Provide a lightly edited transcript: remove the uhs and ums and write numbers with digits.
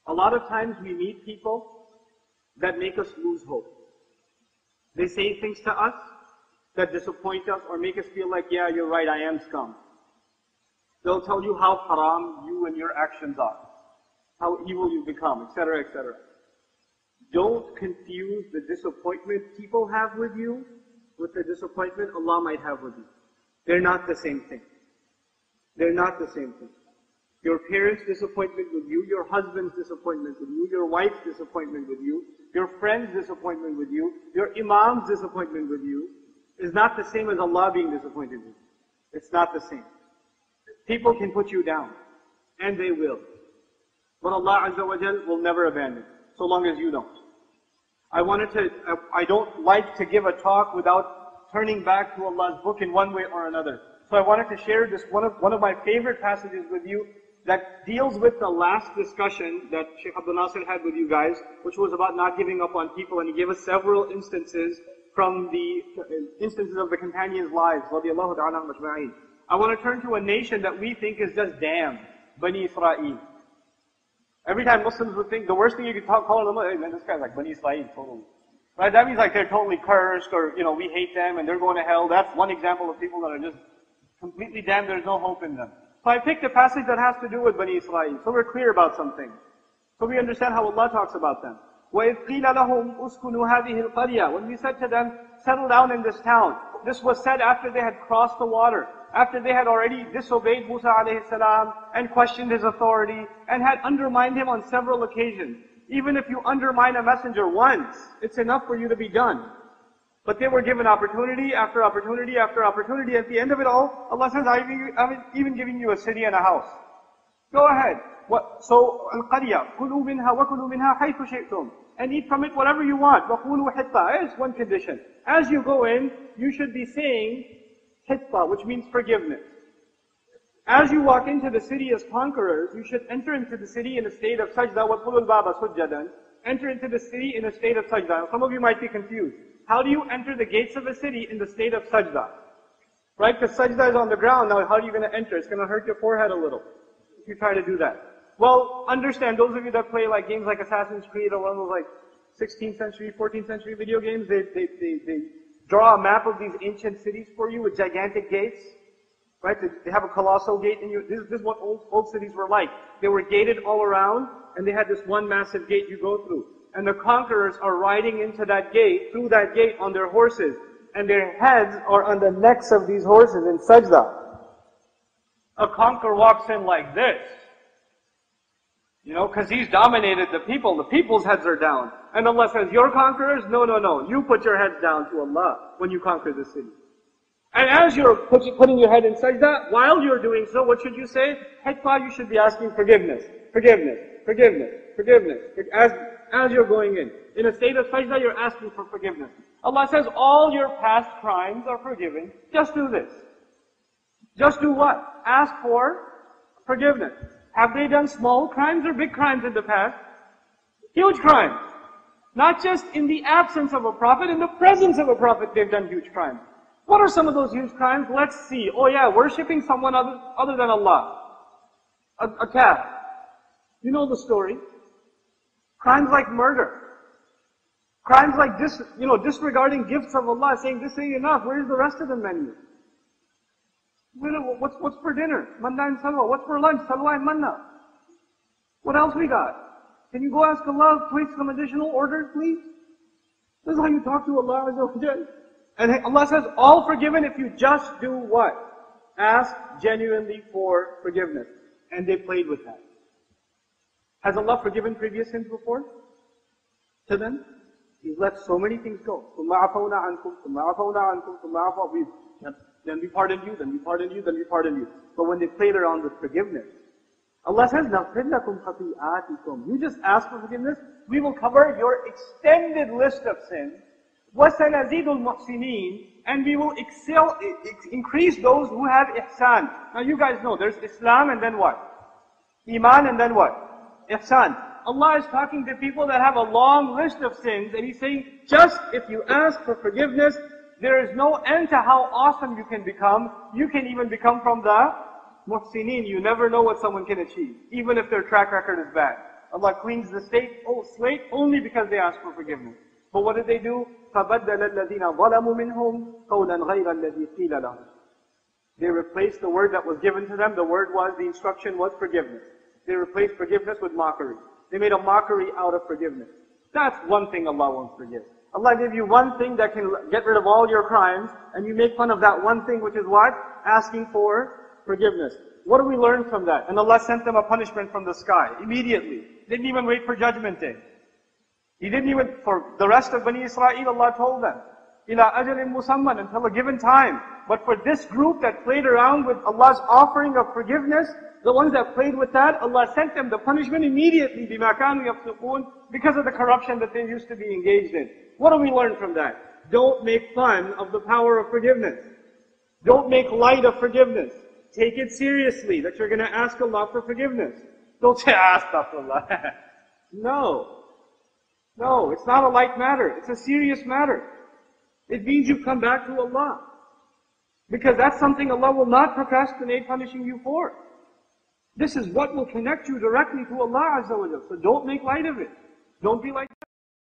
A lot of times we meet people that make us lose hope. They say things to us that disappoint us or make us feel like, yeah, you're right, I am scum. They'll tell you how haram you and your actions are, how evil you become, etc., etc. Don't confuse the disappointment people have with you with the disappointment Allah might have with you. They're not the same thing. They're not the same thing. Your parents' disappointment with you, your husband's disappointment with you, your wife's disappointment with you, your friend's disappointment with you, your imam's disappointment with you is not the same as Allah being disappointed with you. It's not the same. People can put you down, and they will. But Allah Azza wa Jal will never abandon, so long as you don't. I don't like to give a talk without turning back to Allah's book in one way or another. So I wanted to share this one of my favorite passages with you that deals with the last discussion that Shaykh Abdul Nasir had with you guys, which was about not giving up on people, and he gave us several instances from the instances of the companions' lives, radiyallahu ta'ala majma'in. I want to turn to a nation that we think is just damned, Bani Israel. Every time Muslims would think, the worst thing you could call them, hey man, this guy's like Bani Israel, totally. Right? That means like they're totally cursed, or, we hate them and they're going to hell. That's one example of people that are just completely damned, there's no hope in them. So I picked a passage that has to do with Bani Israel, so we're clear about something. So we understand how Allah talks about them. وَإِذْ قِيلَ لَهُمْ أُسْكُنُوا هَذِهِ الْقَرْيَةِ When we said to them, settle down in this town. This was said after they had crossed the water, after they had already disobeyed Musa alayhi salam and questioned his authority and had undermined him on several occasions. Even if you undermine a messenger once, it's enough for you to be done. But they were given opportunity after opportunity after opportunity. At the end of it all, Allah says, I'm even giving you a city and a house. Go ahead. So, Al-Qarya, كُلُوا مِنْهَا وَكُلُوا مِنْهَا حَيْثُ شِئْتُمْ And eat from it whatever you want. وَقُولُوا حِطَّةً It's one condition. As you go in, you should be saying hitta, which means forgiveness. As you walk into the city as conquerors, you should enter into the city in a state of sajda. وَقُلُوا الْبَابَ سُجَّدًا Enter into the city in a state of sajda. Some of you might be confused. How do you enter the gates of a city in the state of sajda? Right? Because sajda is on the ground. Now, how are you going to enter? It's going to hurt your forehead a little if you try to do that. Well, understand, those of you that play like games like Assassin's Creed or one of those like 16th century, 14th century video games, they draw a map of these ancient cities for you with gigantic gates. Right? They have a colossal gate in you. This is what old cities were like. They were gated all around, and they had this one massive gate you go through. And the conquerors are riding into that gate, through that gate on their horses. And their heads are on the necks of these horses in sajda. A conqueror walks in like this. Because he's dominated the people. The people's heads are down. And Allah says, you're conquerors? No. You put your heads down to Allah when you conquer the city. And as you're putting your head in sajda, while you're doing so, what should you say? Hitta, you should be asking forgiveness. Forgiveness. Forgiveness. Forgiveness. As you're going in. In a state of sajda, you're asking for forgiveness. Allah says, all your past crimes are forgiven. Just do this. Just do what? Ask for forgiveness. Have they done small crimes or big crimes in the past? Huge crimes. Not just in the absence of a prophet, in the presence of a prophet they've done huge crimes. What are some of those huge crimes? Let's see. Oh yeah, worshipping someone other than Allah. A calf. You know the story. Crimes like murder. Crimes like disregarding gifts of Allah, saying this ain't enough. Where's the rest of the menu? What's for dinner? Manna and salwa. What's for lunch? Salwa and manna. What else we got? Can you go ask Allah to place some additional orders, please? This is how you talk to Allah Azza wa Jal. And Allah says, all forgiven if you just do what? Ask genuinely for forgiveness. And they played with that. Has Allah forgiven previous sins before? To them? He's let so many things go. Then we pardon you, then we pardon you, then we pardon you. But when they played around with forgiveness, Allah says, نَغْفِرْ لَكُمْ خَطِيئَاتِكُمْ You just ask for forgiveness, we will cover your extended list of sins. وَسَنَزِيدُ الْمُحْسِنِينَ And we will increase those who have ihsan. Now you guys know, there's Islam and then what? Iman and then what? Ihsan. Allah is talking to people that have a long list of sins, and He's saying, just if you ask for forgiveness, there is no end to how awesome you can become. You can even become from the muhsinin. You never know what someone can achieve, even if their track record is bad. Allah cleans the slate only because they asked for forgiveness. But what did they do? فَبَدَّلَ الَّذِينَ ظَلَمُوا مِنْهُمْ قَوْلًا غَيْرَ الَّذِي قِيلَ لَهُمْ. They replaced the word that was given to them. The word was, the instruction was forgiveness. They replaced forgiveness with mockery. They made a mockery out of forgiveness. That's one thing Allah won't forgive. Allah gave you one thing that can get rid of all your crimes, and you make fun of that one thing, which is what? Asking for forgiveness. What do we learn from that? And Allah sent them a punishment from the sky, immediately. Didn't even wait for Judgment Day. He didn't even, for the rest of Bani Israel, Allah told them, إِلَىٰ أَجَلٍ مُسَمًّى, until a given time. But for this group that played around with Allah's offering of forgiveness, the ones that played with that, Allah sent them the punishment immediately, بِمَا كَانُوا يَفْسُقُونَ, because of the corruption that they used to be engaged in. What do we learn from that? Don't make fun of the power of forgiveness. Don't make light of forgiveness. Take it seriously that you're going to ask Allah for forgiveness. Don't say, astaghfirullah. No, it's not a light matter. It's a serious matter. It means you come back to Allah. Because that's something Allah will not procrastinate punishing you for. This is what will connect you directly to Allah Azza wa Jalla. So don't make light of it. Don't be like that.